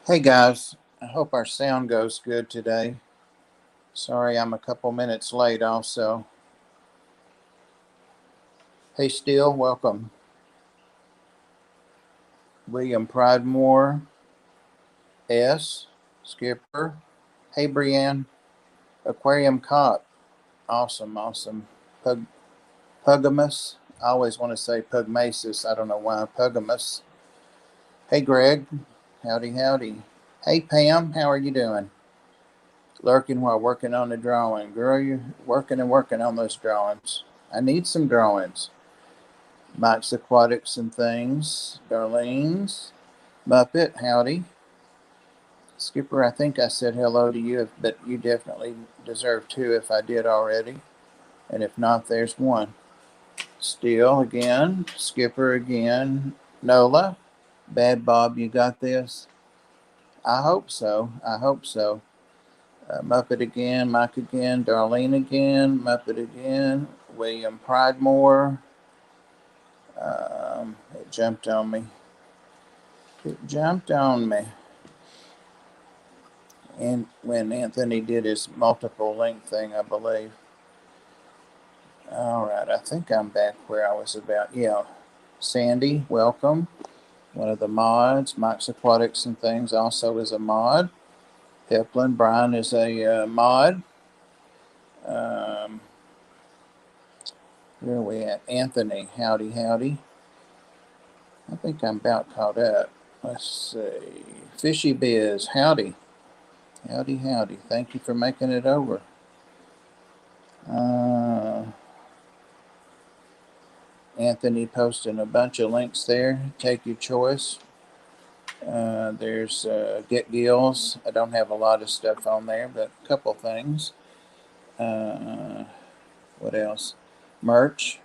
Hey guys, I hope our sound goes good today. Sorry I'm a couple minutes late also. Hey Steele, welcome. William Pridemore, S, Skipper. Hey Brienne, Aquarium Cop. Awesome, awesome. Pugamus. I always want to say Pugmasis. I don't know why. Pugamus. Hey Greg, howdy howdy. Hey Pam, how are you doing? Lurking while working on the drawing. Girl, you're working and working on those drawings. I need some drawings. Mike's Aquatics and Things, Darlene's, Muppet, howdy. Skipper, I think I said hello to you, but you definitely deserve two if I did already. And if not, there's one. Steele again, Skipper again, Nola, Bad Bob, you got this? I hope so. I hope so. Muppet again, Mike again, Darlene again, Muppet again, William Pridemore. It jumped on me. It jumped on me. And when Anthony did his multiple link thing, I believe. All right, I think I'm back where I was about. Yeah, Sandy, welcome. One of the mods. Mike's Aquatics and Things also is a mod. Peplin, Brian is a mod. Um, where are we at? Anthony, howdy, howdy. I think I'm about caught up. Let's see. Fishy Biz, howdy. Howdy, howdy. Thank you for making it over. Anthony posting a bunch of links there. Take your choice. There's Get Gills. I don't have a lot of stuff on there, but a couple things. What else? Merch.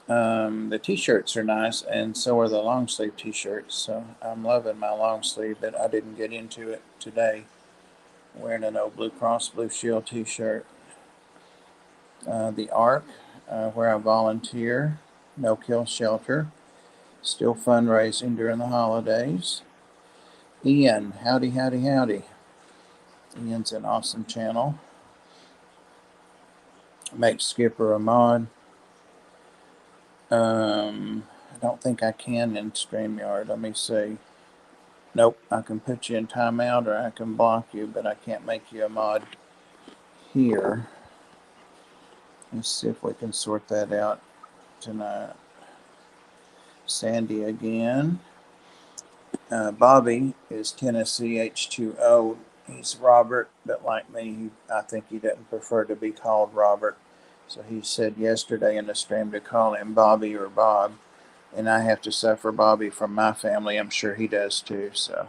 The t-shirts are nice, and so are the long sleeve t-shirts. So I'm loving my long sleeve, but I didn't get into it today. Wearing an old Blue Cross Blue Shield t-shirt. The Ark, where I volunteer. No Kill Shelter. Still fundraising during the holidays. Ian, howdy, howdy, howdy. Ian's an awesome channel. Make Skipper a mod. I don't think I can in StreamYard. Let me see. Nope, I can put you in timeout or I can block you, but I can't make you a mod here. Let's see if we can sort that out tonight. Sandy again. Bobby is Tennessee H2O. He's Robert, but like me, I think he doesn't prefer to be called Robert. So he said yesterday in the stream to call him Bobby or Bob. And I have to suffer Bobby from my family. I'm sure he does too. So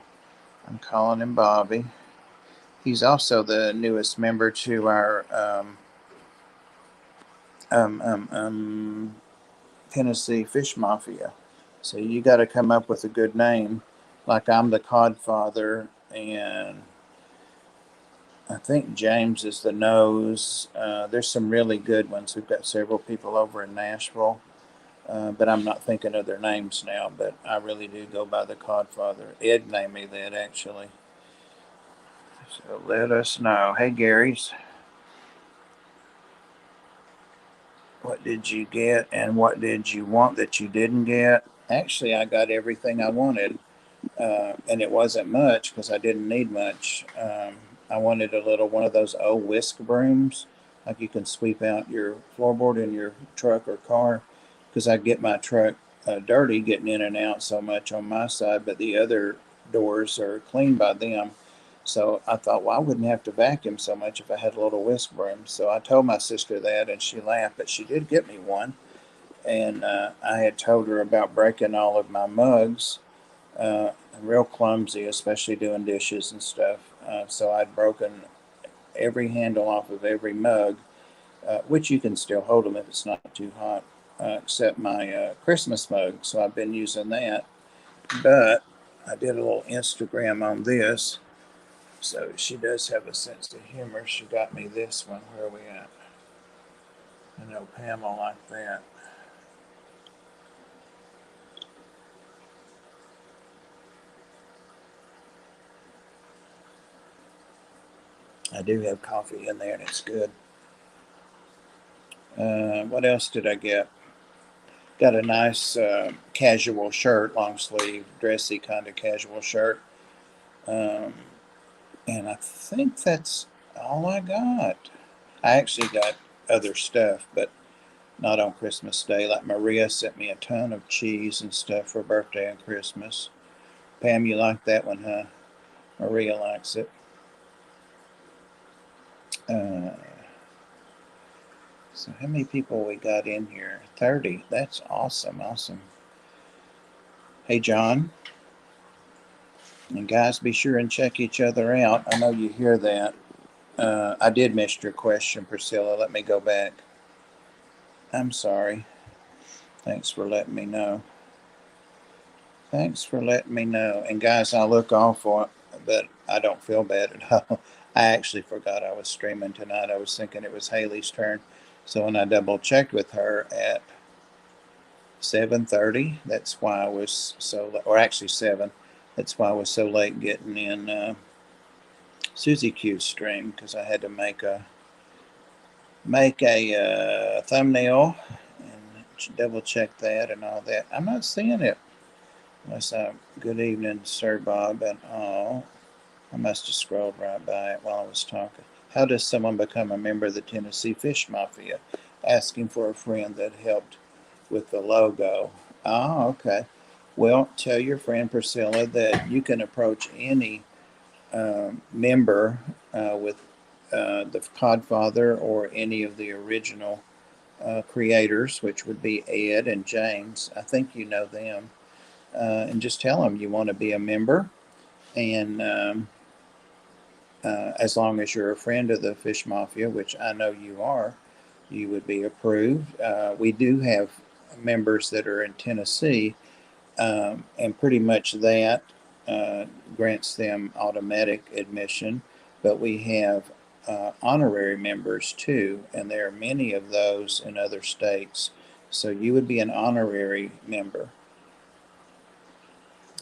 I'm calling him Bobby. He's also the newest member to our Tennessee Fish Mafia. So you got to come up with a good name. Like I'm the Codfather, and I think James is the Nose. There's some really good ones. We've got several people over in Nashville, but I'm not thinking of their names now. But I really do go by the Codfather. Ed named me that actually. So let us know. Hey, Gary's. What did you get and what did you want that you didn't get? Actually, I got everything I wanted, and it wasn't much because I didn't need much. I wanted a little one of those old whisk brooms, like you can sweep out your floorboard in your truck or car, because I get my truck dirty getting in and out so much on my side, but the other doors are clean by them. So I thought, well, I wouldn't have to vacuum so much if I had a little whisk broom. So I told my sister that, and she laughed, but she did get me one. And I had told her about breaking all of my mugs. I'm real clumsy, especially doing dishes and stuff. So I'd broken every handle off of every mug, which you can still hold them if it's not too hot, except my Christmas mug. So I've been using that. But I did a little Instagram on this. So she does have a sense of humor. She got me this one. Where are we at? I know Pam will like that. I do have coffee in there, and it's good. What else did I get? Got a nice casual shirt, long sleeve, dressy kind of casual shirt. Um, and I think that's all I got. I actually got other stuff, but not on Christmas Day. Like Maria sent me a ton of cheese and stuff for birthday and Christmas. Pam, you like that one, huh? Maria likes it. Uh, so how many people we got in here? 30. That's awesome. Awesome. Hey, John. And guys, be sure and check each other out. I know you hear that. I did miss your question, Priscilla. Let me go back. I'm sorry. Thanks for letting me know. Thanks for letting me know. And guys, I look awful, but I don't feel bad at all. I actually forgot I was streaming tonight. I was thinking it was Haley's turn. So when I double checked with her at 7:30, that's why I was so, or actually 7. That's why I was so late getting in Susie Q's stream, because I had to make a thumbnail and double check that and all that. I'm not seeing it. Unless good evening, Sir Bob, and all. I must have scrolled right by it while I was talking. How does someone become a member of the Tennessee Fish Mafia? Asking for a friend that helped with the logo. Oh, okay. Well, tell your friend Priscilla that you can approach any member with the Codfather or any of the original creators, which would be Ed and James. I think you know them. And just tell them you want to be a member. And as long as you're a friend of the Fish Mafia, which I know you are, you would be approved. We do have members that are in Tennessee, and pretty much that grants them automatic admission. But we have honorary members too, and there are many of those in other states. So you would be an honorary member.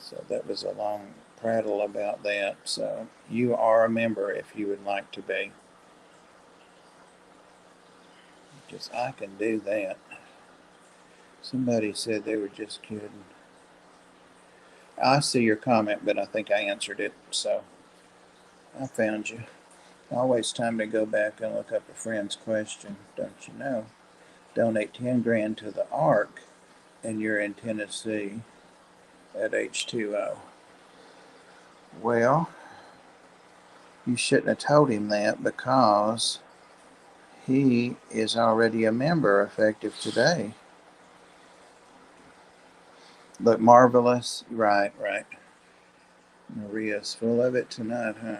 So that was a long prattle about that. So you are a member if you would like to be. Because I can do that. Somebody said they were just kidding. I see your comment, but I think I answered it. So I found you. Always time to go back and look up a friend's question, don't you know? Donate 10 grand to the Ark, and you're in Tennessee at H2O. Well, you shouldn't have told him that, because he is already a member effective today. Look marvelous. Right, right. Maria's full of it tonight, huh?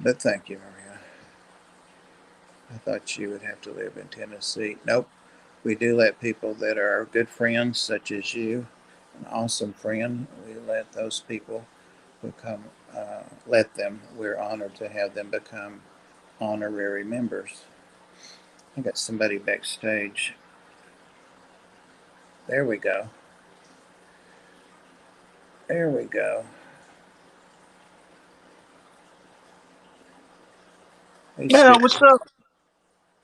But thank you, Maria. I thought you would have to live in Tennessee. Nope. We do let people that are good friends, such as you, an awesome friend, we let those people become, let them, we're honored to have them become honorary members. I got somebody backstage. There we go. There we go. Hey, Yeah, Skipper. what's up?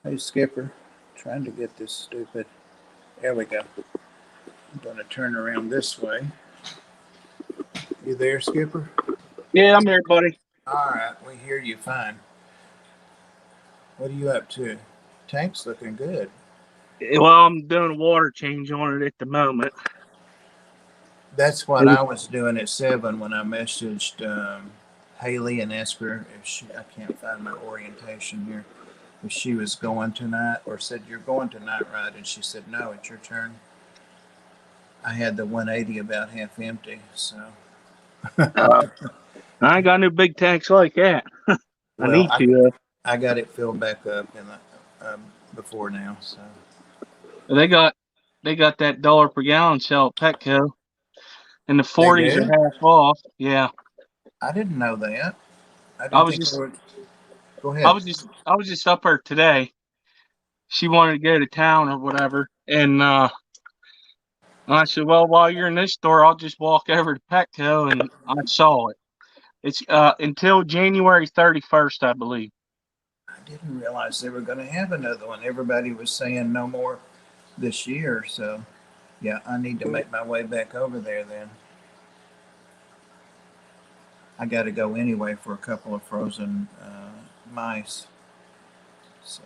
Hey, Skipper. Trying to get this stupid. There we go. I'm going to turn around this way. You there, Skipper? Yeah, I'm here, buddy. All right, we hear you fine. What are you up to? Tank's looking good. Well, I'm doing a water change on it at the moment. That's what I was doing at 7 when I messaged Haley and asked her if she, I can't find my orientation here, if she was going tonight, or said, you're going tonight, right? And she said, no, it's your turn. I had the 180 about half empty, so. Uh, I ain't got no big tanks like that. I Well, need to. I got it filled back up in before now, so. They got that dollar per gallon sale at Petco, and the They 40s are do? half off. Yeah, I didn't know that. I I didn't was think they just would. Go ahead. I was just up there today. She wanted to go to town or whatever, and I said, well, while you're in this store, I'll just walk over to Petco, and I saw it. It's until January 31st, I believe. I didn't realize they were going to have another one. Everybody was saying no more this year, so yeah, I need to make my way back over there then. I got to go anyway for a couple of frozen mice, so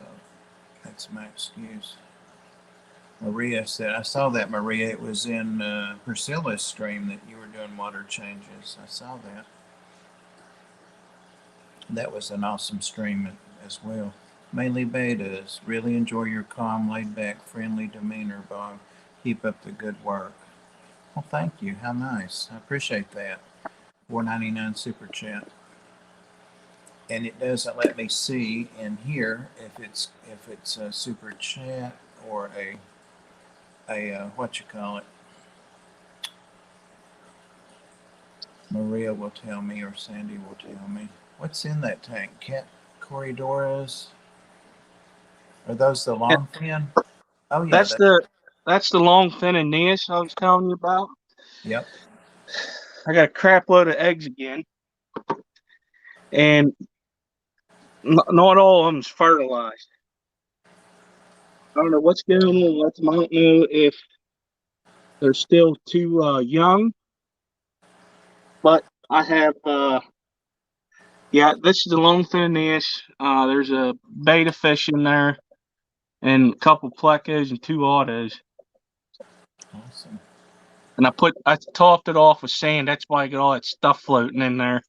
that's my excuse. Maria said, I saw that, Maria. It was in Priscilla's stream that you were doing water changes. I saw that. That was an awesome stream as well. Mainly betas. Really enjoy your calm, laid back, friendly demeanor, Bob. Keep up the good work. Well, thank you. How nice. I appreciate that. 4.99 super chat. And it doesn't let me see in here if it's a super chat or a what you call it. Maria will tell me or Sandy will tell me. What's in that tank? Cat corridoras? Are those the Yeah, long fin? Oh yeah, that's the long fin Aeneas I was telling you about. yep. I got a crap load of eggs again, and not all of them's fertilized. I don't know what's going on with them. I don't know if they're still too young, but I have yeah, this is the longfin Aeneas. There's a beta fish in there, and a couple plecos and two autos. Awesome. And I topped it off with sand. That's why I got all that stuff floating in there.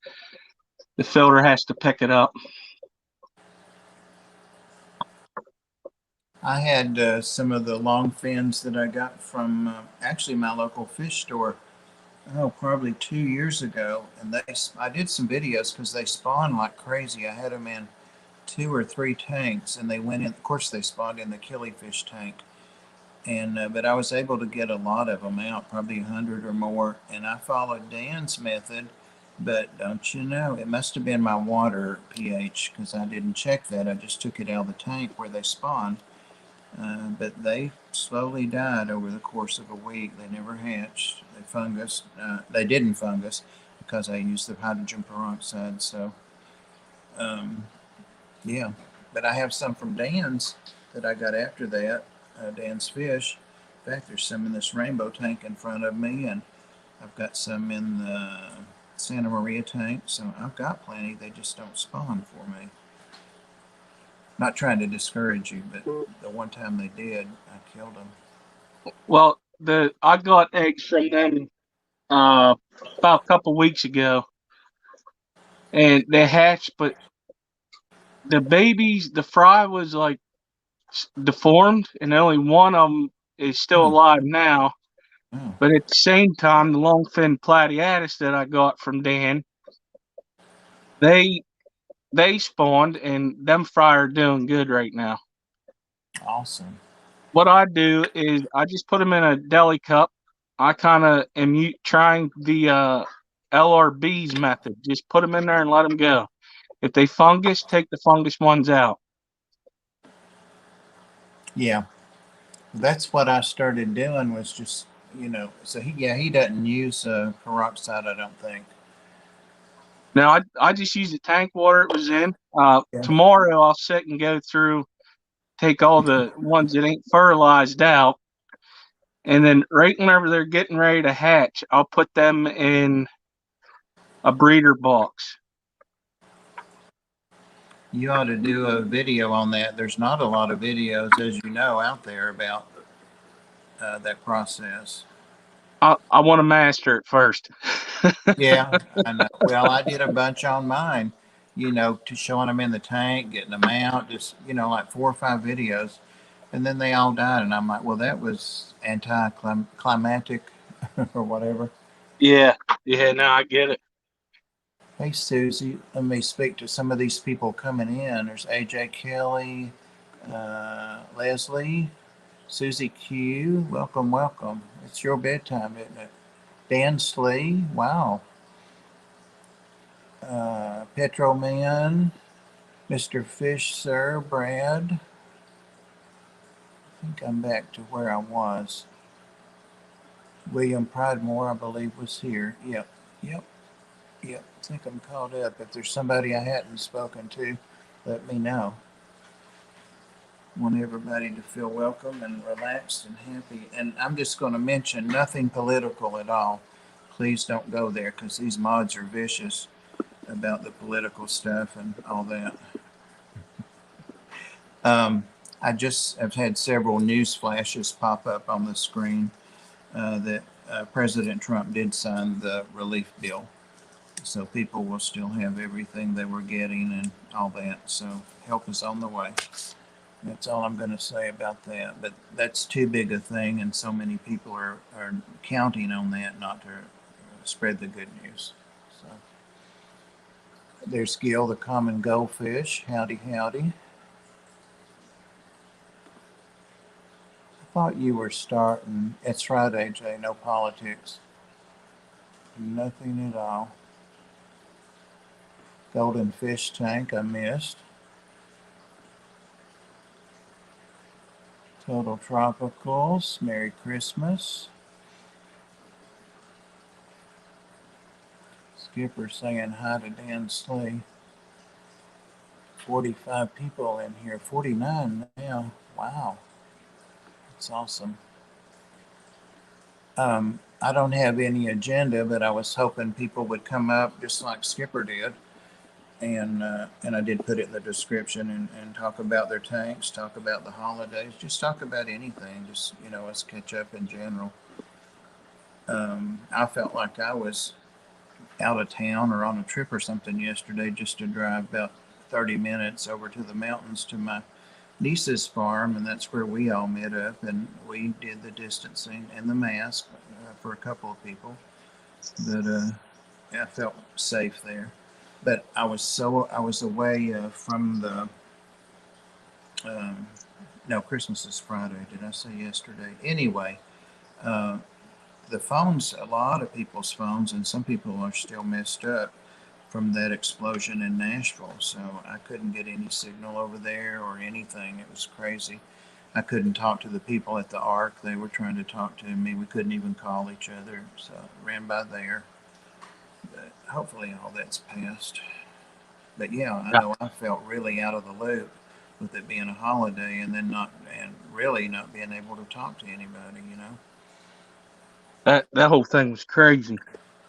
The filter has to pick it up. I had some of the long fins that I got from actually my local fish store. Oh, probably 2 years ago, and I did some videos because they spawn like crazy. I had them in 2 or 3 tanks, and they went in. Of course, they spawned in the killifish tank, and but I was able to get a lot of them out, probably 100 or more. And I followed Dan's method, but don't you know, it must have been my water pH because I didn't check that. I just took it out of the tank where they spawned, but they slowly died over the course of a week. They never hatched. They fungus. They didn't fungus because I used the hydrogen peroxide. So, um, yeah. But I have some from Dan's that I got after that. Dan's Fish. In fact, there's some in this rainbow tank in front of me, and I've got some in the Santa Maria tank. So I've got plenty. They just don't spawn for me. Not trying to discourage you, but the one time they did, I killed them. Well, I got eggs from them about a couple weeks ago, and they hatched, but the fry was like deformed, and only one of them is still Hmm. alive now. Oh, But at the same time, the longfin platyatus that I got from Dan, they they spawned, and them fry are doing good right now. awesome. What I do is I just put them in a deli cup. I kind of am trying the LRB's method. Just put them in there and let them go. If they fungus, take the fungus ones out. Yeah, that's what I started doing was just, so he doesn't use peroxide, I don't think. Now I just use the tank water it was in. Yeah. Tomorrow I'll sit and go through, take all the ones that ain't fertilized out, and then right whenever they're getting ready to hatch, I'll put them in a breeder box. You ought to do a video on that. There's not a lot of videos, as you know, out there about that process. I want to master it first. Yeah, I know. Well, I did a bunch on mine, to showing them in the tank, getting them out, just, like 4 or 5 videos. And then they all died. And I'm like, well, that was anticlimactic or whatever. Yeah, yeah, no, I get it. Hey, Susie, let me speak to some of these people coming in. There's AJ Kelly, Leslie, Susie Q. Welcome, welcome. It's your bedtime, isn't it? Dan Slee. Wow. Petro Man, Mr. Fish, Sir, Brad. I think I'm back to where I was. William Pridemore, I believe, was here. Yep, yep. Yep, I think I'm caught up. If there's somebody I hadn't spoken to, let me know. Want everybody to feel welcome and relaxed and happy. And I'm just going to mention nothing political at all. Please don't go there because these mods are vicious about the political stuff and all that. Um, I just have had several news flashes pop up on the screen that President Trump did sign the relief bill. So people will still have everything they were getting and all that. So help is on the way. That's all I'm going to say about that. But that's too big a thing, and so many people are counting on that not to spread the good news. So there's Gil, the common goldfish. Howdy, howdy. I thought you were starting. It's right, AJ. No politics. Nothing at all. Golden fish tank, I missed. Total Tropicals, Merry Christmas. Skipper saying hi to Dan Slee. 45 people in here, 49 now. Wow, that's awesome. I don't have any agenda, but I was hoping people would come up just like Skipper did. And I did put it in the description and talk about their tanks, talk about the holidays, just talk about anything, just, us catch up in general. I felt like I was out of town or on a trip or something yesterday just to drive about 30 minutes over to the mountains to my niece's farm, and that's where we all met up and we did the distancing and the mask for a couple of people. But I felt safe there. But I was away from the um, no, Christmas is Friday. Did I say yesterday? Anyway, uh, the phones, a lot of people's phones, and some people are still messed up from that explosion in Nashville. So I couldn't get any signal over there or anything. It was crazy. I couldn't talk to the people at the Ark. They were trying to talk to me. We couldn't even call each other. So I ran by there. But hopefully all that's passed. But yeah, I Yeah, know I felt really out of the loop with it being a holiday and then and really not being able to talk to anybody. that whole thing was crazy.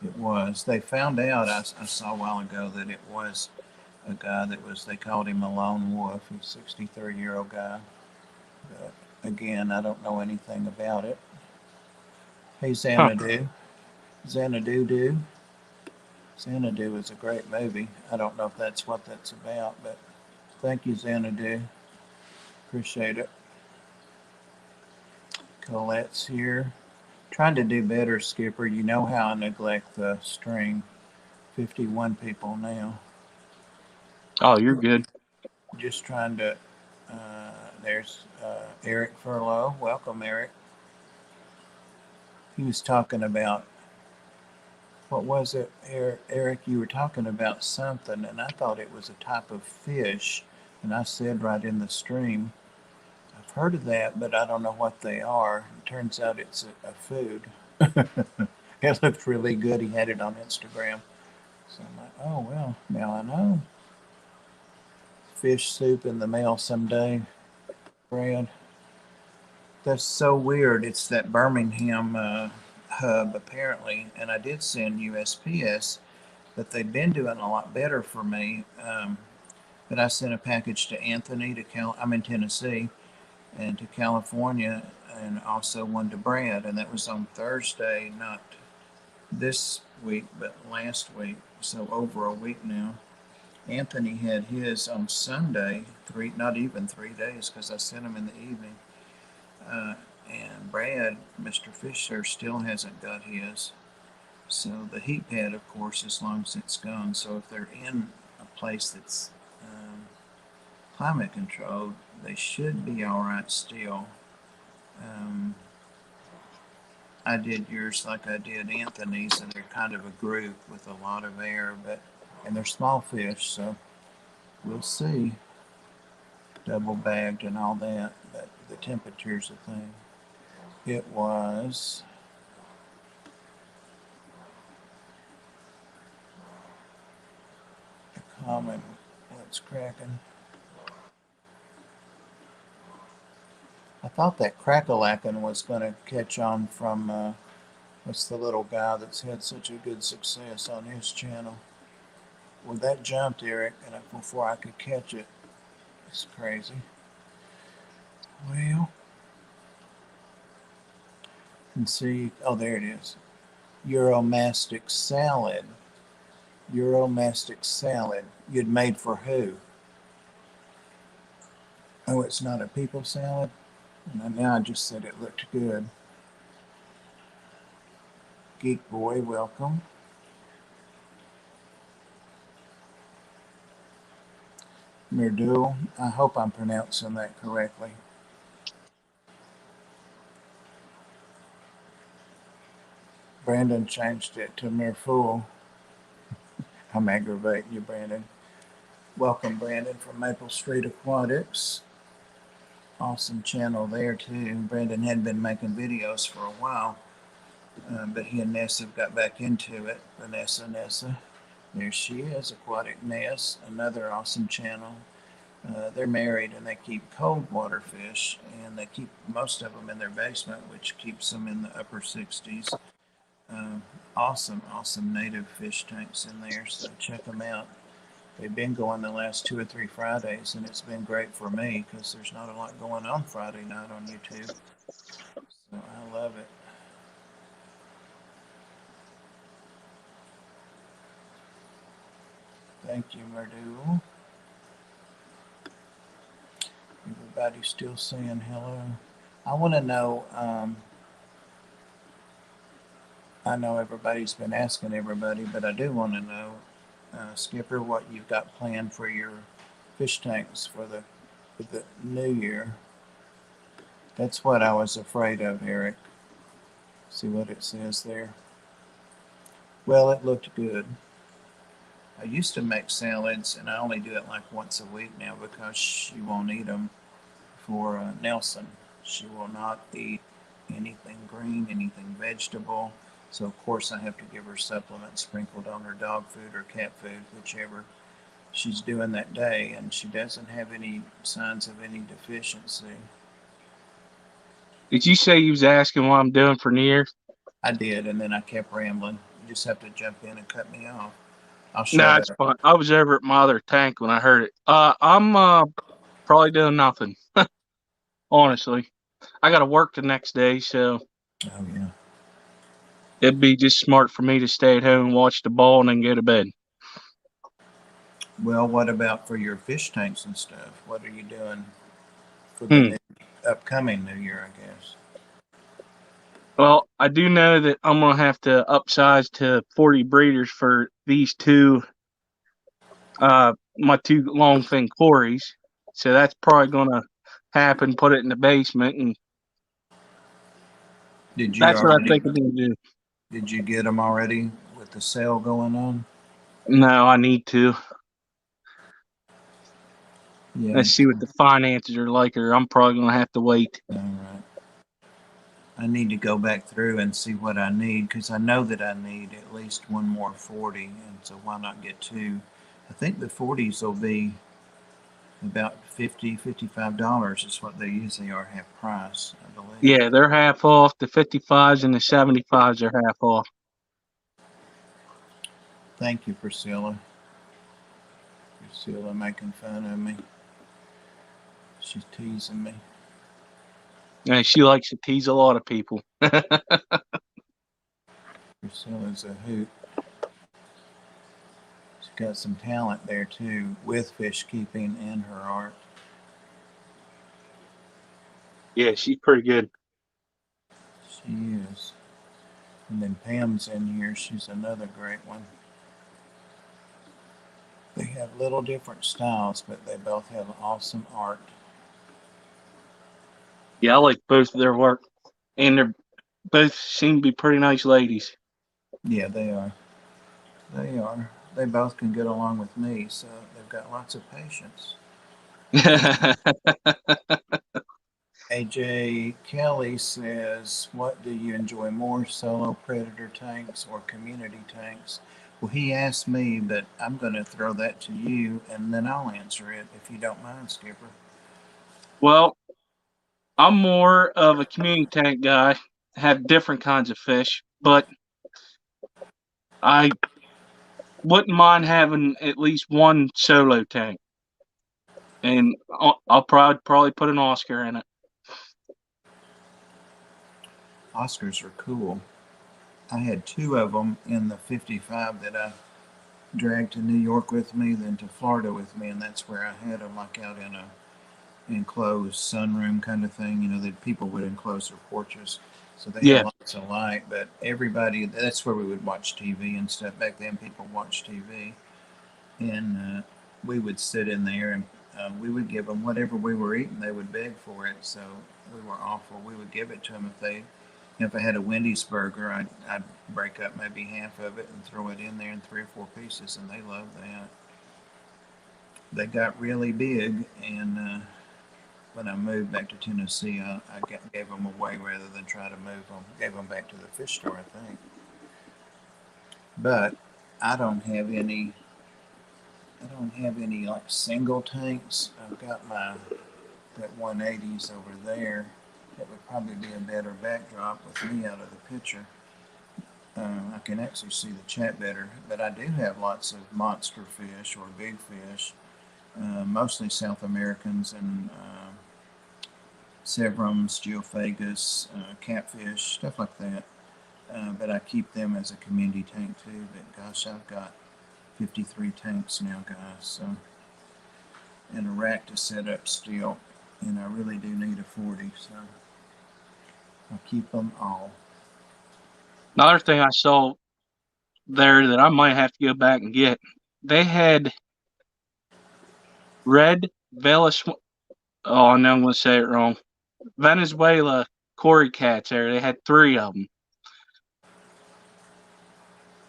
It was. They found out, I saw a while ago that it was a guy they called him a lone wolf. He's a 63-year-old guy. But again, I don't know anything about it. Hey, Huh. Xanadu. Xanadu Doo. Xanadu is a great movie. I don't know if that's what that's about, but thank you, Xanadu. Appreciate it. Colette's here. Trying to do better, Skipper. You know how I neglect the stream. 51 people now. Oh, you're good. Just trying to. There's Eric Furlow. Welcome, Eric. He was talking about, what was it, Eric? You were talking about something, and I thought it was a type of fish. And I said right in the stream, I've heard of that, but I don't know what they are. It turns out it's a food. It looked really good. He had it on Instagram. So I'm like, oh, well, now I know. Fish soup in the mail someday, Brad. That's so weird. It's that Birmingham hub, apparently. And I did send USPS, but they've been doing a lot better for me. But I sent a package to Anthony I'm in Tennessee, and to California, and also one to Brad, and that was on Thursday, not this week, but last week. So over a week now. Anthony had his on Sunday, not even 3 days, because I sent him in the evening. Uh, and Brad, Mr. Fisher, still hasn't got his. So the heat pad, of course, as long as it's gone. So if they're in a place that's climate controlled, they should be all right still. Um, I did yours like I did Anthony's, and they're kind of a group with a lot of air, and they're small fish, so we'll see. Double bagged and all that, but the temperature's a thing. It was Comment what's cracking. I thought that crack-a-lackin' was going to catch on from what's the little guy that's had such a good success on his channel. Well, that jumped, Eric, and before I could catch it. It's crazy. Well, and see. Oh, there it is. Euromastic salad. Euromastic salad. You'd made for who? Oh, it's not a people salad? Now I just said it looked good. Geek Boy, welcome. Mirdul, I hope I'm pronouncing that correctly. Brandon changed it to Mirful. I'm aggravating you, Brandon. Welcome, Brandon, from Maple Street Aquatics. Awesome channel there, too. Brandon had been making videos for a while, but he and Nessa got back into it. Nessa. There she is, Aquatic Ness, another awesome channel. They're married and they keep cold water fish, and they keep most of them in their basement, which keeps them in the upper 60s. Awesome native fish tanks in there, so check them out. They've been going the last 2 or 3 Fridays, and it's been great for me because there's not a lot going on Friday night on YouTube. So I love it. Thank you, Murdu. Everybody's still saying hello. I want to know, I know everybody's been asking everybody, but I do want to know, Skipper, what you've got planned for your fish tanks for the new year. That's what I was afraid of, Eric. See what it says there? Well, it looked good. I used to make salads, and I only do it like once a week now because she won't eat them for Nelson. She will not eat anything green, anything vegetable. So, of course, I have to give her supplements sprinkled on her dog food or cat food, whichever she's doing that day, and she doesn't have any signs of any deficiency. Did you say you was asking what I'm doing for New Year's? I did, and then I kept rambling. You just have to jump in and cut me off. I'll No, shut it's up. fine. I was over at my other tank when I heard it. I'm probably doing nothing. Honestly, I got to work the next day, so Oh, yeah. it'd be just smart for me to stay at home and watch the ball and then go to bed. Well, what about for your fish tanks and stuff? What are you doing for the Hmm. new, upcoming New Year, I guess? Well, I do know that I'm gonna have to upsize to 40 breeders for these two, my two longfin quarries. So that's probably gonna happen. Put it in the basement, and Did you that's what I already? think I'm gonna do. Did you get them already with the sale going on? No, I need to. Yeah. Let's see what the finances are like, or I'm probably gonna have to wait. All right. I need to go back through and see what I need because I know that I need at least one more 40, and so why not get two? I think the 40s will be about $55 is what they usually are half price, I believe. Yeah, they're half off. The 55s and the 75s are half off. Thank you, Priscilla. Priscilla making fun of me. She's teasing me. And she likes to tease a lot of people. Priscilla's a hoot. She's got some talent there too with fish keeping and her art. Yeah, she's pretty good. She is. And then Pam's in here. She's another great one. They have little different styles, but they both have awesome art. Yeah, I like both of their work, and they're both seem to be pretty nice ladies. Yeah, they are. They are. They both can get along with me, so they've got lots of patience. AJ Kelly says, what do you enjoy more, solo predator tanks or community tanks? Well, he asked me, but I'm going to throw that to you, and then I'll answer it if you don't mind, Skipper. Well, I'm more of a community tank guy. Have different kinds of fish, but I wouldn't mind having at least one solo tank, and I'll probably put an Oscar in it. Oscars are cool. I had two of them in the 55 that I dragged to New York with me, then to Florida with me, and that's where I had them, like out in a enclosed sunroom kind of thing. You know, that people would enclose their porches, so they had Yeah. lots of light. But everybody, that's where we would watch TV and stuff. Back then, people watched TV, and we would sit in there and we would give them whatever we were eating. They would beg for it, so we were awful. We would give it to them if they. If I had a Wendy's burger, I'd break up maybe half of it and throw it in there in 3 or 4 pieces, and they loved that. They got really big, and when I moved back to Tennessee, gave them away rather than try to move them. Gave them back to the fish store, I think. But I don't have any. I don't have any like single tanks. I've got my that 180s over there. That would probably be a better backdrop with me out of the picture. I can actually see the chat better, but I do have lots of monster fish or big fish, mostly South Americans and Severums, Geophagus, catfish, stuff like that. But I keep them as a community tank too. But gosh, I've got 53 tanks now, guys. So, and a rack to set up still, and I really do need a 40. So I'll keep them all. Another thing I saw there that I might have to go back and get, they had red Velas. Oh, no, I'm going to say it wrong. Venezuela Cory cats there. They had 3 of them.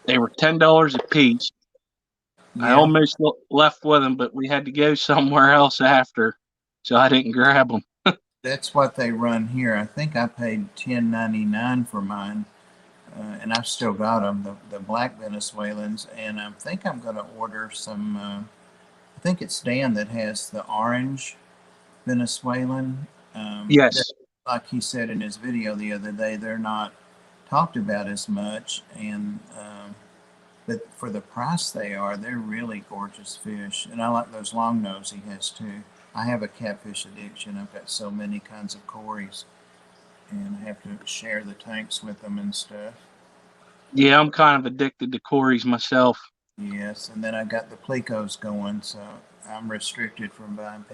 They were $10 a piece. I Yeah, almost left with them, but we had to go somewhere else after, so I didn't grab them. that's what they run here. I think I paid $10.99 for mine, and I've still got them, the black Venezuelans. And I think I'm going to order some. I think it's Dan that has the orange Venezuelan. Yes. Like he said in his video the other day, they're not talked about as much, and but for the price they are, they're really gorgeous fish. And I like those long nose he has too. I have a catfish addiction. I've got so many kinds of cories, and I have to share the tanks with them and stuff. Yeah, I'm kind of addicted to Corys myself. Yes, and then I got the plecos going, so I'm restricted from buying,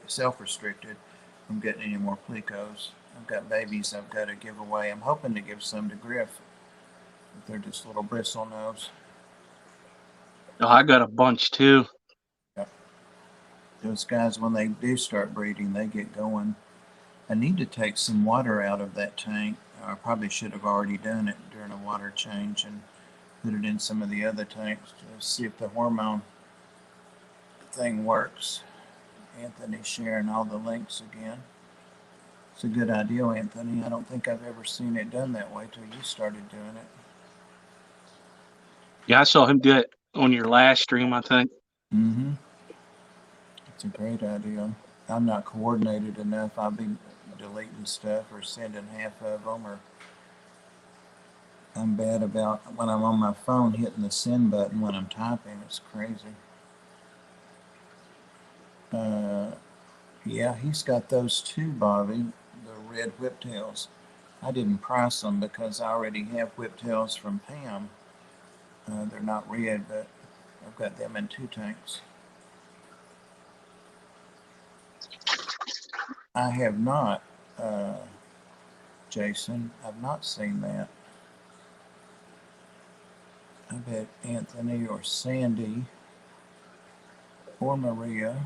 self-restricted from getting any more plecos. I've got babies I've got to give away. I'm hoping to give some to Griff, but they're just little bristle nose. Oh, I got a bunch too. Yep. Those guys, when they do start breeding, they get going. I need to take some water out of that tank. I probably should have already done it during a water change and put it in some of the other tanks to see if the hormone thing works. Anthony's sharing all the links again. It's a good idea, Anthony. I don't think I've ever seen it done that way till you started doing it. Yeah, I saw him do it on your last stream, I think. Mm-hmm. It's a great idea. I'm not coordinated enough. I'll be deleting stuff or sending half of them, or I'm bad about when I'm on my phone hitting the send button when I'm typing. It's crazy. Uh, yeah, he's got those too, Bobby. The red whiptails. I didn't price them because I already have whiptails from Pam. They're not red, but I've got them in 2 tanks. I have not, uh, Jason. I've not seen that. I bet Anthony or Sandy or Maria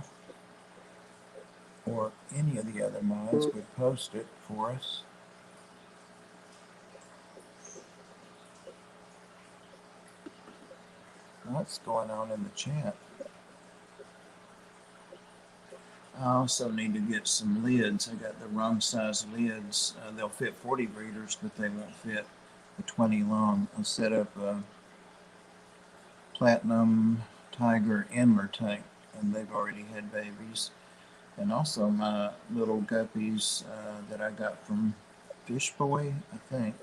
or any of the other mods would post it for us. What's going on in the chat? I also need to get some lids. I got the wrong size lids. They'll fit 40 breeders, but they won't fit the 20 long. I'll set up platinum tiger Enmer tank, and they've already had babies. And also my little guppies that I got from Fish Boy, I think.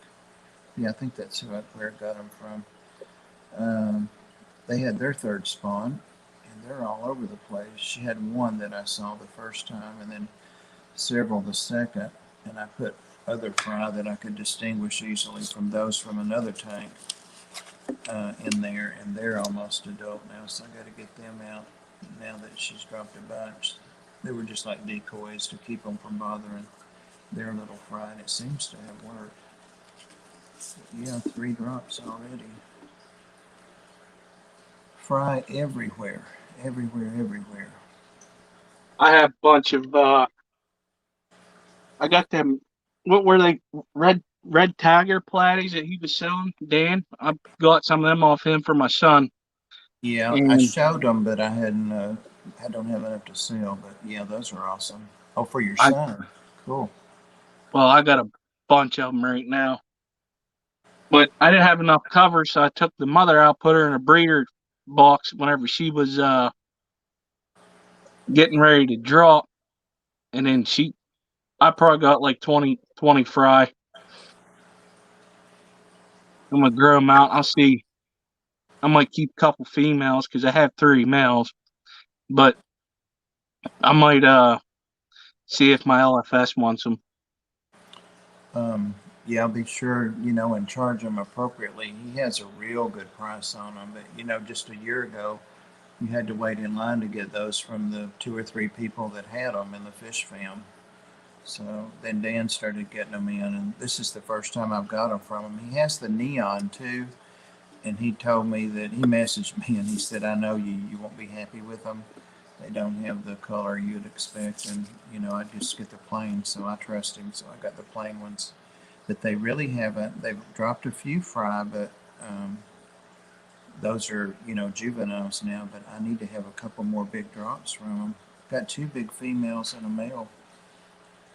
Yeah, I think that's where I got them from. They had their third spawn, and they're all over the place. She had one that I saw the first time, and then several the second. And I put other fry that I could distinguish easily from those from another tank in there, and they're almost adult now, so I got to get them out now that she's dropped a bunch. They were just like decoys to keep them from bothering their little fry, and it seems to have worked. But yeah, 3 drops already. Fry everywhere, everywhere, everywhere. I have a bunch of I got them. What were they? Red tiger platies that he was selling. Dan, I got some of them off him for my son. Yeah, I And showed them, but I hadn't. I don't have enough to sell. But yeah, those are awesome. Oh, for your I son, cool. well, I got a bunch of them right now. But I didn't have enough cover, so I took the mother out, put her in a breeder box whenever she was getting ready to drop, and then I probably got like 20 fry. I'm gonna grow them out. I'll see. I might keep a couple females because I have 3 males, but I might see if my LFS wants them. Um, yeah, I'll be sure, and charge him appropriately. He has a real good price on them, but just a year ago, you had to wait in line to get those from the 2 or 3 people that had them in the fish fam. So then Dan started getting them in, and this is the first time I've got them from him. He has the neon too, and he told me that he messaged me and he said, "I know you won't be happy with them. They don't have the color you'd expect, and I just get the plain." So I trust him, so I got the plain ones. But they really haven't. They've dropped a few fry, but um, those are juveniles now. But I need to have a couple more big drops from them. Got 2 big females and a male,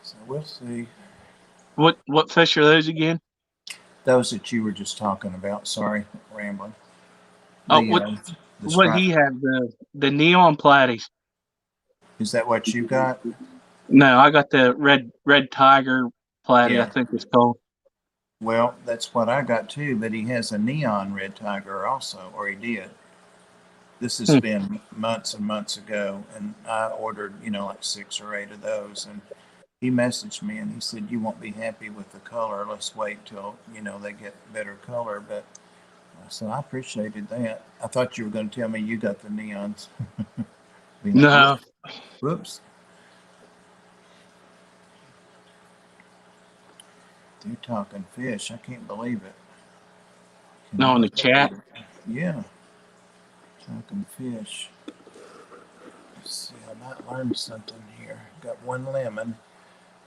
so we'll see. What fish are those again? Those that you were just talking about. Sorry, rambling. Oh, The the what stripe. he had the neon platies. Is that what you got? No, I got the red tiger platy. I Yeah. think it's called. Well, that's what I got too. But he has a neon red tiger also, or he did. This has Hmm. been months and months ago, and I ordered like 6 or 8 of those, and he messaged me and he said, "You won't be happy with the color. Let's wait till they get better color." But so I appreciated that. I thought you were going to tell me you got the neons. Be like, No, whoops, whoops. They're talking fish. I can't believe it. no, in the Cannot chat. believe it. Yeah, talking fish. Let's see, I might learn something here. Got 1 lemon.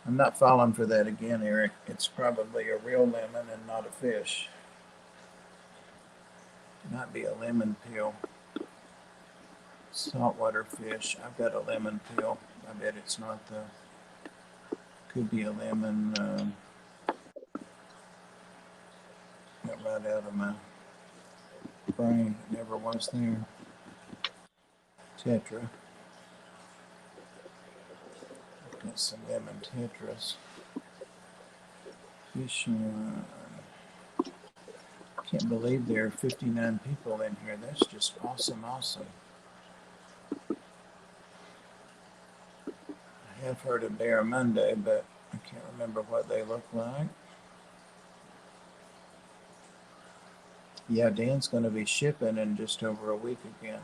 I'm not falling for that again, Eric. It's probably a real lemon and not a fish. Might be a lemon peel. Saltwater fish. I've got a lemon peel. I bet it's not the. Could be a lemon. Got right out of my brain. It never was there. Tetra. Got some lemon tetras. Fish. Can't believe there are 59 people in here. That's just awesome, awesome. I have heard of barramundi, but I can't remember what they look like. Yeah, Dan's going to be shipping in just over a week again.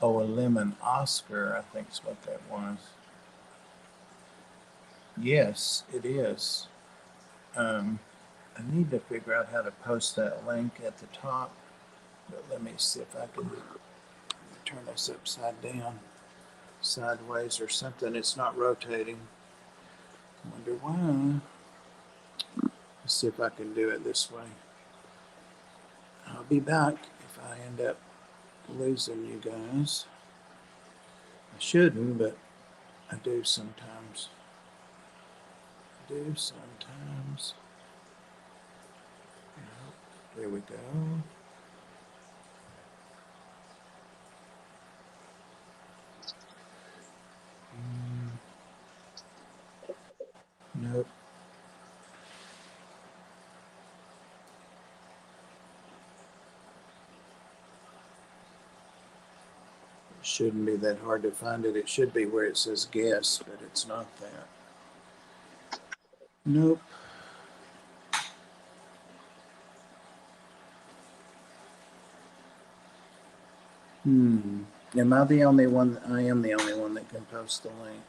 Oh, a lemon Oscar, I think is what that was. Yes, it is. Um, I need to figure out how to post that link at the top, but let me see if I can turn this upside down, sideways or something. It's not rotating. I wonder why. Let's see if I can do it this way. I'll be back if I end up losing you guys. I shouldn't, but I do sometimes. I do sometimes. Here we go. Nope. It shouldn't be that hard to find it. It should be where it says guess, but it's not that. Nope. Am I the only one? I am the only one that can post the link.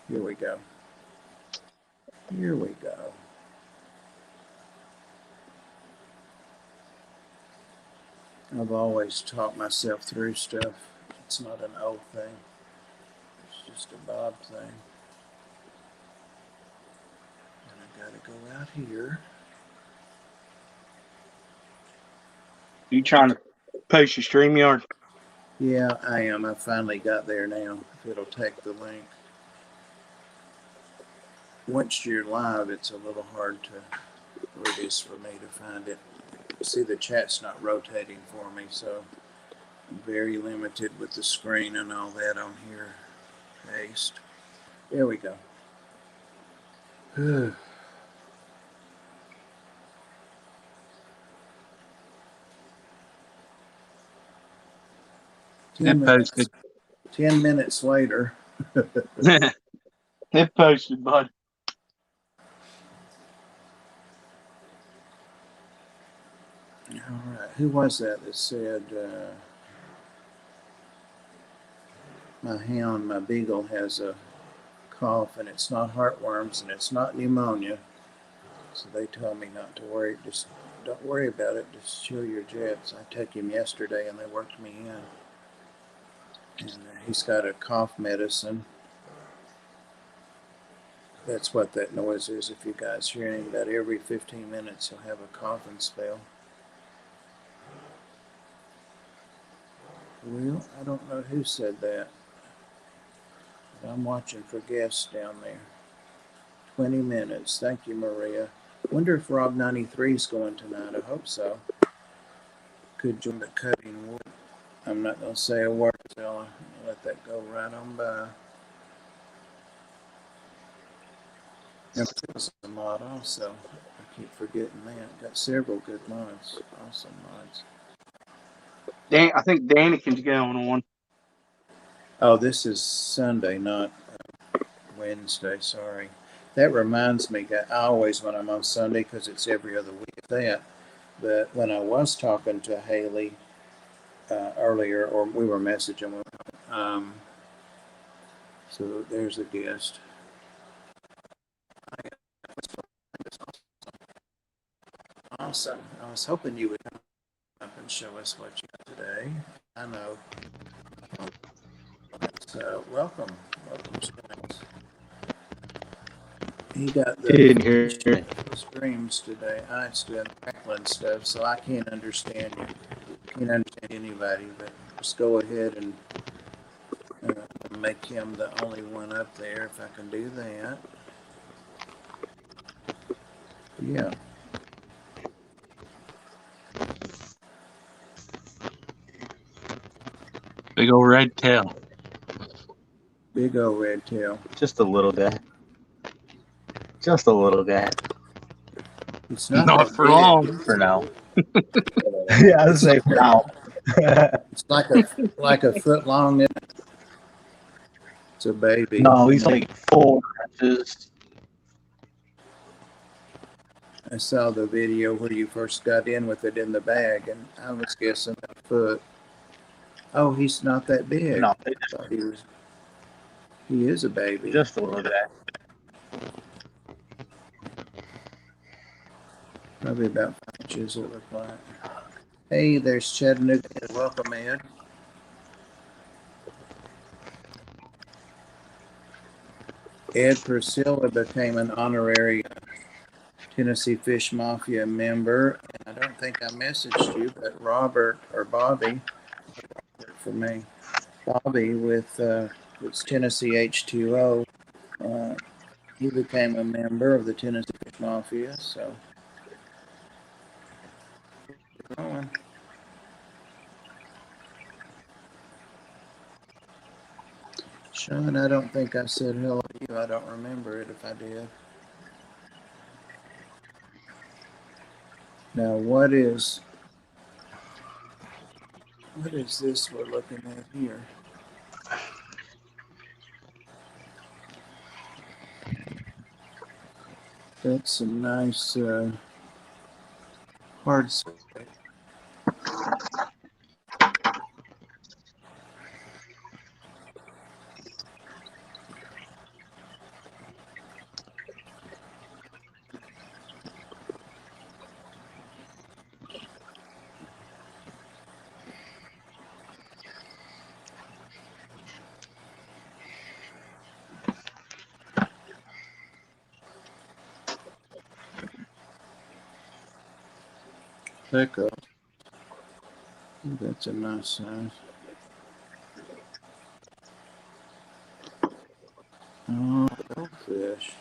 Here we go. Here we go. I've always taught myself through stuff. It's not an old thing. It's just a Bob thing. And I gotta go out here. You trying to post your StreamYard? Yeah, I am. I finally got there now. If it'll take the link. Once you're live, it's a little hard to, or it is for me to find it. See, the chat's not rotating for me, so I'm very limited with the screen and all that on here. Paste. There we go. 10 minutes later. It posted, bud. All right. Who was that said, my hound, my beagle, has a cough and it's not heartworms and it's not pneumonia. So they told me not to worry. Just don't worry about it. Just chill your jets. I took him yesterday and they worked me in. And he's got a cough medicine. That's what that noise is. If you guys hear anything, about every 15 minutes he'll have a coughing spell. Well, I don't know who said that. But I'm watching for guests down there. 20 minutes. Thank you, Maria. Wonder if Rob 93 is going tonight. I hope so. Could join the cutting wood. I'm not going to say a word, so I'll let that go right on by. It was a mod also. I keep forgetting that. Got several good mods. Awesome mods. I think Danikin's going on. Oh, this is Sunday, not Wednesday. Sorry. That reminds me, I always, when I'm on Sunday, because it's every other week, that. But when I was talking to Haley earlier, or we were messaging, so there's a guest. Awesome. I was hoping you would come up and show us what you got today. I know. So welcome, Spence. He got the streams today. I doing crackling stuff, so I can't understand you. Can't understand anybody, but just go ahead and make him the only one up there if I can do that. Yeah. Big old red tail. Big old red tail. Just a little guy. Just a little guy. It's not for big. long. For now. Yeah, I would say for now. It's like a foot long. It's a baby. No, he's like 4 inches. I saw the video where you first got in with it in the bag, and I was guessing a foot. Oh, he's not that big. No, he is a baby. just a little guy. Probably about 5 inches, it looked like. Hey, there's Chattanooga. Welcome, Ed. Ed Priscilla became an honorary Tennessee Fish Mafia member. And I don't think I messaged you, but Robert or Bobby, for me, Bobby with it's Tennessee H2O. He became a member of the Tennessee Fish Mafia. So growing. Sean, I don't think I said hello to you. I don't remember it if I did. Now, what is this we're looking at here? That's some nice hard surface. Pickup. That's a nice size. Oh, goldfish.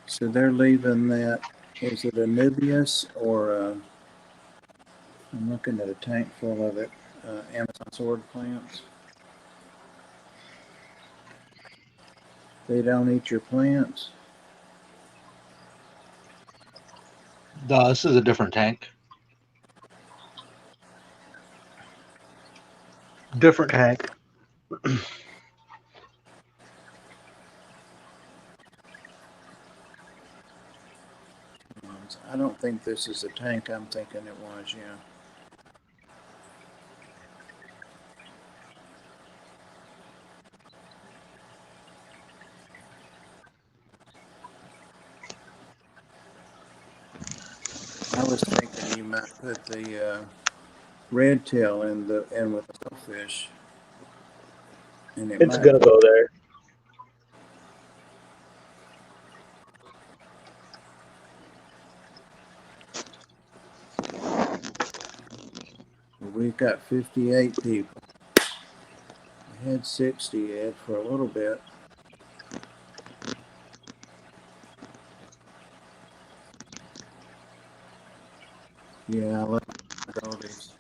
So they're leaving that. Is it a Nubius or I'm looking at a tank full of it. Amazon sword plants. They don't eat your plants. No, this is a different tank. Different tank. I don't think this is a tank. I'm thinking it was, yeah. I was thinking you might put the red tail in with the goldfish, and it It's might. gonna go there. We've got 58 people. We had 60 Ed for a little bit. Yeah, I love goldies.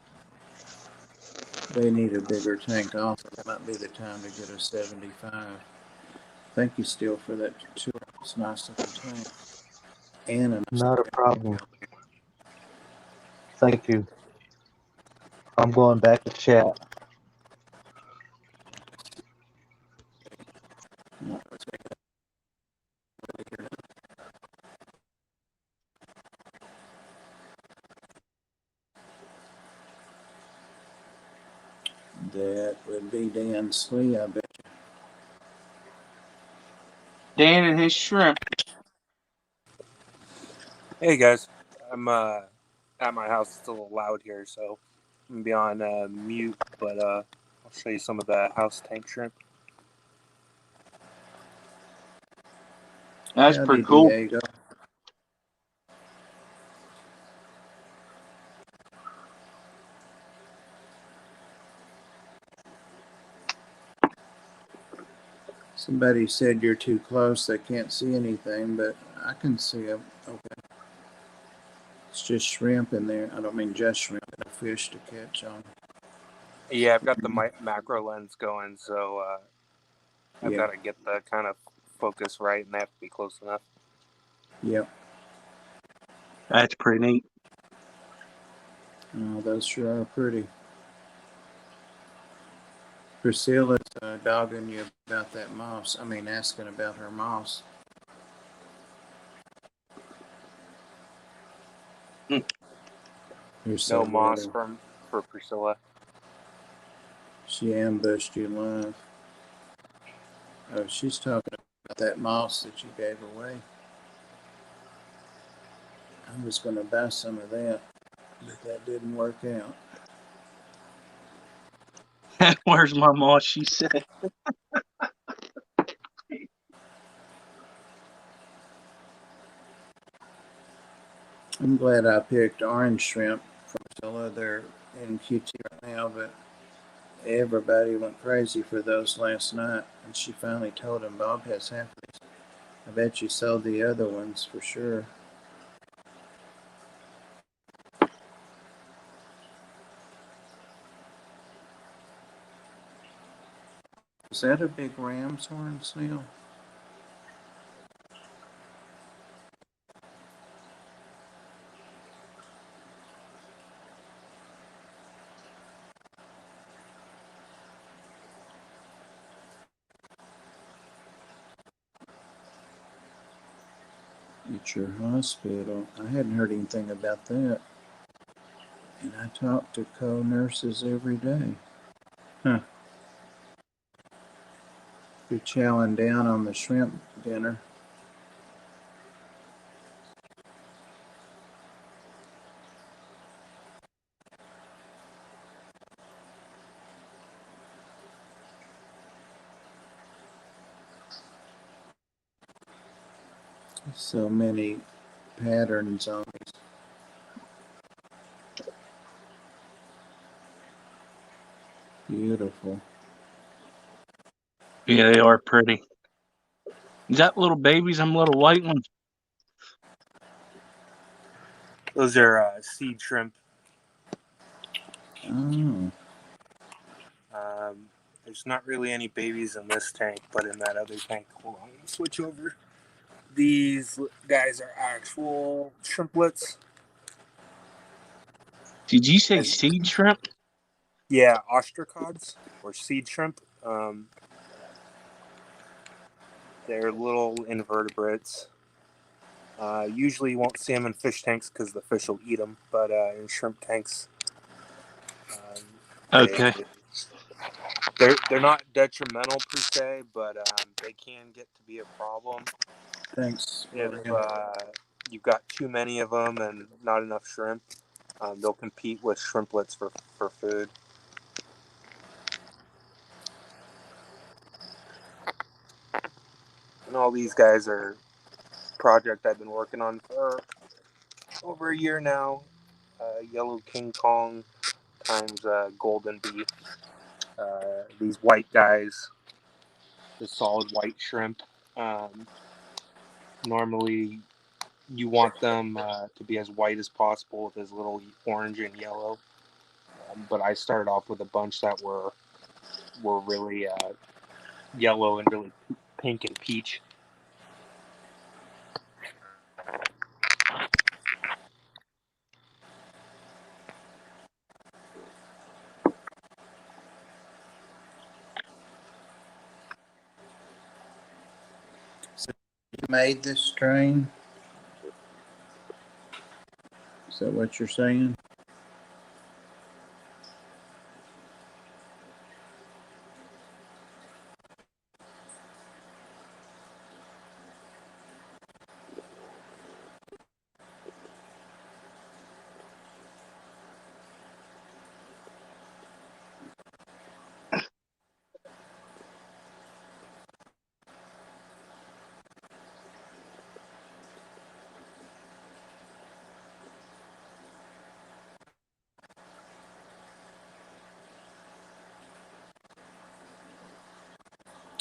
They need a bigger tank also. That might be the time to get a 75. Thank you, Steele, for that tour. It's nice looking tank. And a nice Not a problem. Thank you. I'm going back to chat. That would be Dan Slee, I bet. Dan and his shrimp. Hey guys, I'm at my house. It's a little loud here, so I'm gonna be on mute. But I'll show you some of the house tank shrimp. That's Howdy, pretty cool. Diego. Somebody said you're too close. They can't see anything, but I can see them. Okay. It's just shrimp in there. I don't mean just shrimp, but a fish to catch on. Yeah, I've got the macro lens going, so I've Yeah. got to get the kind of focus right, and they have to be close enough. Yep. That's pretty neat. Oh, those sure are pretty. Priscilla's dogging you about that moss. I mean, asking about her moss. You're so No moss little. for Priscilla. She ambushed you live. Oh, she's talking about that moss that you gave away. I was going to buy some of that, but that didn't work out. Where's my moss? She said. I'm glad I picked orange shrimp from Priscilla. They're in QT right now, but everybody went crazy for those last night. And she finally told him, Bob has half of these. I bet you sold the other ones for sure. Is that a big ram's horn snail? At your hospital. I hadn't heard anything about that. And I talk to co-nurses every day. Huh. You're chowing down on the shrimp dinner. So many patterns on these. Beautiful. Yeah, they are pretty. Is that little babies? Them little white ones? Those are seed shrimp. Oh. There's not really any babies in this tank, but in that other tank, hold on, let me switch over. These guys are actual shrimplets. Did you say As- seed shrimp? Yeah, ostracods or seed shrimp. They're little invertebrates. Usually you won't see them in fish tanks because the fish will eat them, but in shrimp tanks, um, Okay. they're not detrimental per se, but they can get to be a problem Thanks. if you've got too many of them and not enough shrimp. They'll compete with shrimplets for food. And all these guys are a project I've been working on for over a year now. Yellow King Kong times golden bee. These white guys, the solid white shrimp. Normally, you want them to be as white as possible with as little orange and yellow. But I started off with a bunch that were really yellow and really pink and peach. So you made this strain? Is that what you're saying?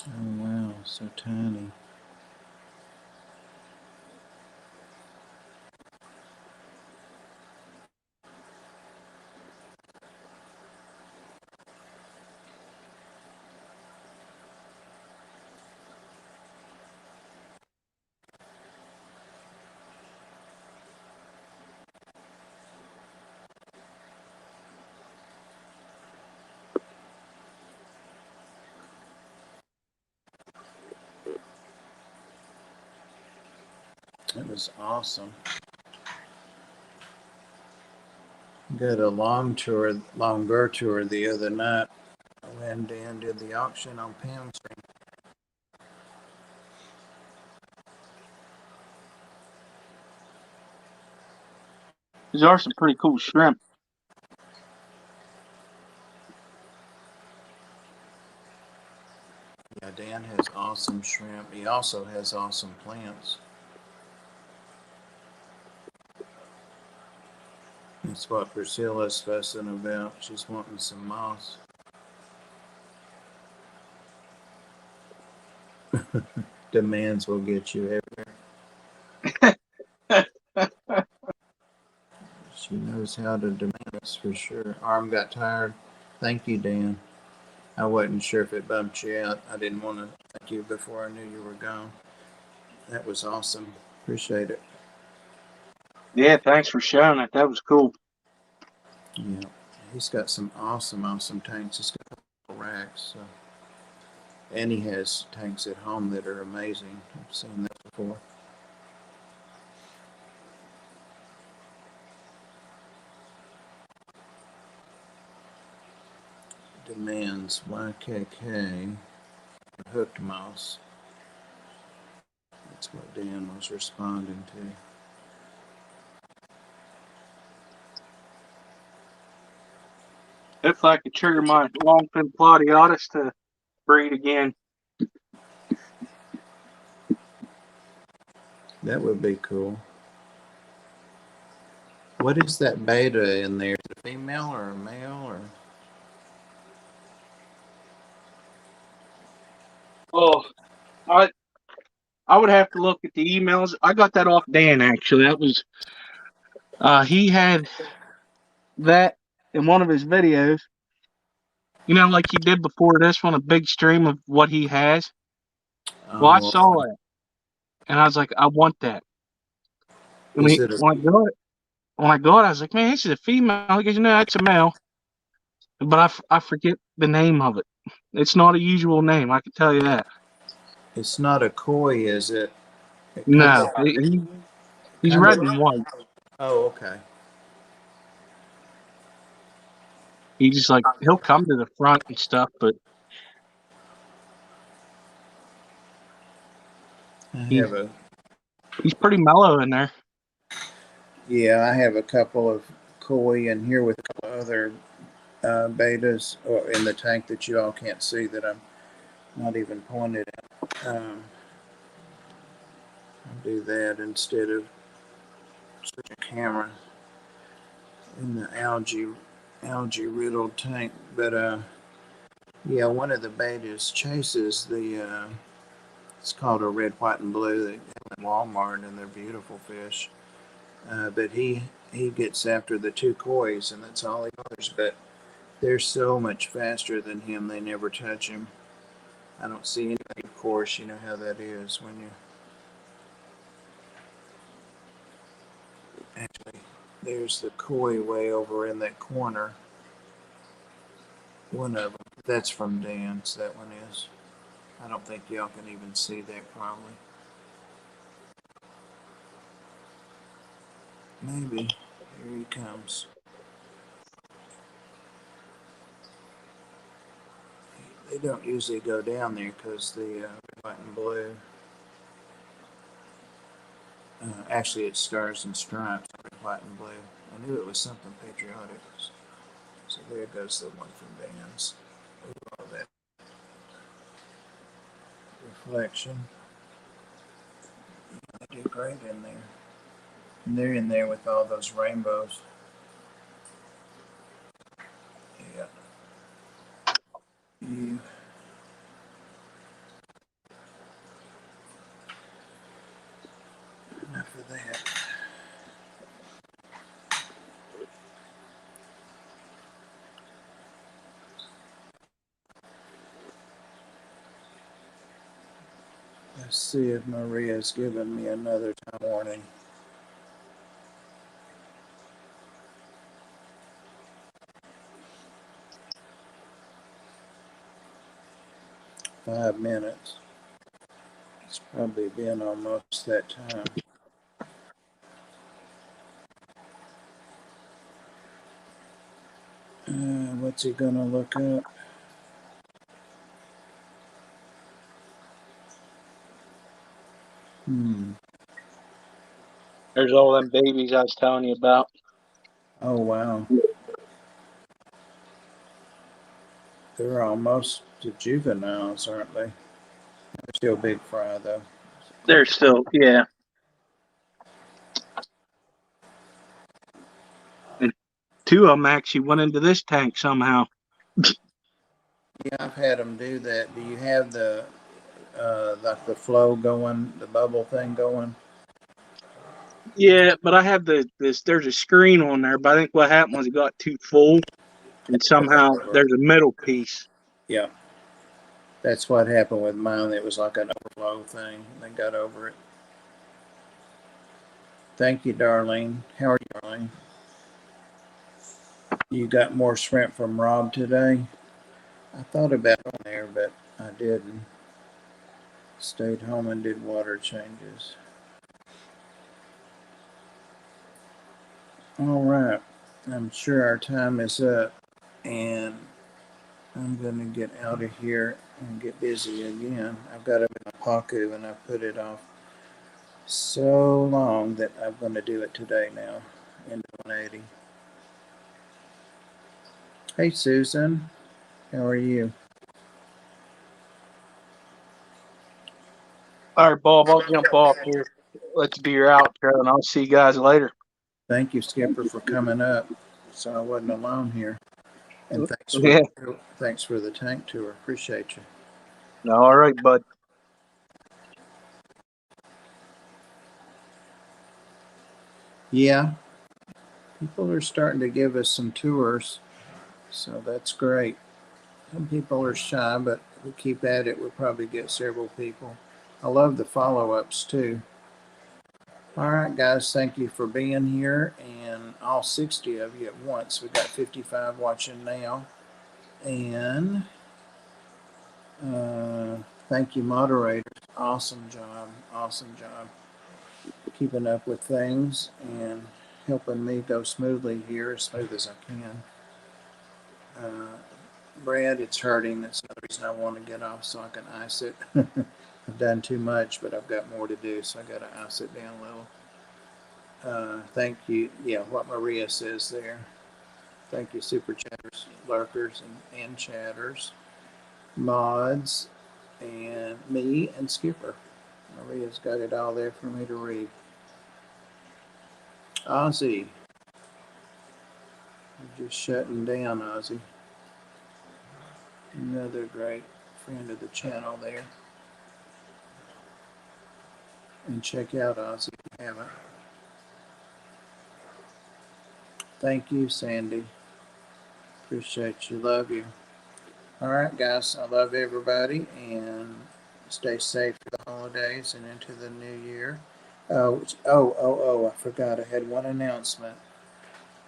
Oh wow, so tiny. It was awesome. Did a longer tour the other night when Dan did the auction on Pound Street. These are some pretty cool shrimp. Yeah, Dan has awesome shrimp. He also has awesome plants. That's what Priscilla's fussing about. She's wanting some moss. Demands will get you everywhere. She knows how to demand us for sure. Arm got tired. Thank you, Dan. I wasn't sure if it bumped you out. I didn't want to thank you before I knew you were gone. That was awesome. Appreciate it. Yeah, thanks for sharing it. That was cool. Yeah, he's got some awesome tanks. He's got racks. So. And he has tanks at home that are amazing. I've seen that before. Demands YKK hooked mouse. That's what Dan was responding to. If I could trigger my longfin platyodus to breed again. That would be cool. What is that beta in there? Is it a female or a male or? Oh, I would have to look at the emails. I got that off Dan actually. That was he had that in one of his videos. You know, like he did before this one, a big stream of what he has. Well, I Oh, saw it and I was like, I want that. And is it a? when I got it, I was like, man, this is a female. He goes, no, it's a male. But I forget the name of it. It's not a usual name, I can tell you that. It's not a koi, is it? It kind No, of, he's kind red of. and white. Oh, okay. He just like he'll come to the front and stuff, but I he's have a. he's pretty mellow in there. Yeah, I have a couple of koi in here with a couple of other betas in the tank that you all can't see that I'm not even pointed at. I'll do that instead of switch a camera in the algae riddled tank. But yeah, one of the betas chases the. It's called a red, white, and blue. They have in Walmart, and they're beautiful fish. But he gets after the two kois, and that's all he does. But they're so much faster than him, they never touch him. I don't see anything, of course, you know how that is when you actually, there's the koi way over in that corner. One of them. That's from Dan's, that one is. I don't think y'all can even see that probably. Maybe. Here he comes. They don't usually go down there because the red, white, and blue. Actually, it's stars and stripes, red, white, and blue. I knew it was something patriotic. So there goes the one from Dan's. All that reflection. They do great in there. And they're in there with all those rainbows. Yeah. You. Enough of that. Let's see if Maria's given me another time warning. Five minutes. It's probably been almost that time. What's he gonna look up? There's all them babies I was telling you about. Oh wow. They're almost to juveniles, aren't they? They're still big fry though. They're still, yeah. And two of them actually went into this tank somehow. Yeah, I've had them do that. Do you have the like the flow going, the bubble thing going? Yeah, but I have there's a screen on there, but I think what happened was it got too full and somehow there's a middle piece. Yeah. That's what happened with mine. It was like an overflow thing. They got over it. Thank you, Darlene. How are you, Darlene? You got more shrimp from Rob today? I thought about it on there, but I didn't. Stayed home and did water changes. All right. I'm sure our time is up, and I'm going to get out of here and get busy again. I've got it in a Paku, and I put it off so long that I'm going to do it today now in 180. Hey, Susan. How are you? All right, Bob, I'll jump off here. Let's do your outro, and I'll see you guys later. Thank you, Skipper, for coming up, so I wasn't alone here. And Yeah. thanks for the tank tour. Appreciate you. All right, bud. Yeah, people are starting to give us some tours, so that's great. Some people are shy, but if we keep at it, we'll probably get several people. I love the follow-ups too. All right, guys, thank you for being here, and all 60 of you at once. We got 55 watching now, and thank you, moderators. Awesome job, awesome job, keeping up with things and helping me go smoothly here, as smooth as I can. Brad, it's hurting. That's another reason I want to get off so I can ice it. I've done too much, but I've got more to do, so I got to ice it down a little. Thank you. Yeah, what Maria says there. Thank you, super chatters, lurkers, and chatters, mods, and me and Skipper. Maria's got it all there for me to read. Ozzy, you're just shutting down, Ozzy. Another great friend of the channel there. And check out Ozzy if you haven't. Thank you, Sandy. Appreciate you. Love you. All right, guys. I love everybody, and stay safe for the holidays and into the new year. I forgot. I had one announcement.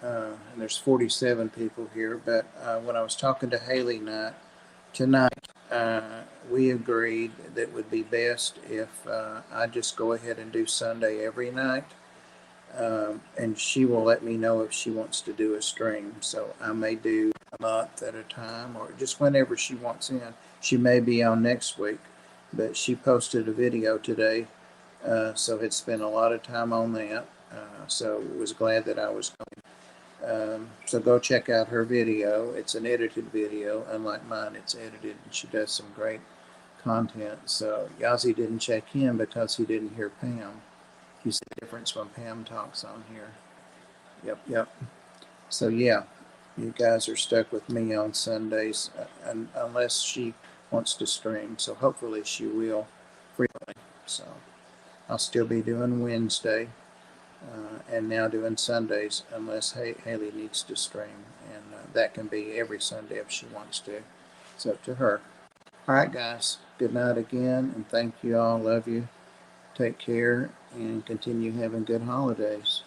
And there's 47 people here, but when I was talking to Haley tonight, we agreed that it would be best if I just go ahead and do Sunday every night. And she will let me know if she wants to do a stream. So I may do a month at a time or just whenever she wants in. She may be on next week, but she posted a video today. So had spent a lot of time on that. So was glad that I was going. So go check out her video. It's an edited video. Unlike mine, it's edited, and she does some great content. So Yazi didn't check in because he didn't hear Pam. You see the difference when Pam talks on here. Yep. So yeah, you guys are stuck with me on Sundays, unless she wants to stream. So hopefully she will frequently. So I'll still be doing Wednesday, and now doing Sundays, unless Haley needs to stream, and that can be every Sunday if she wants to. It's up to her. All right, guys. Good night again, and thank you all. Love you. Take care and continue having good holidays.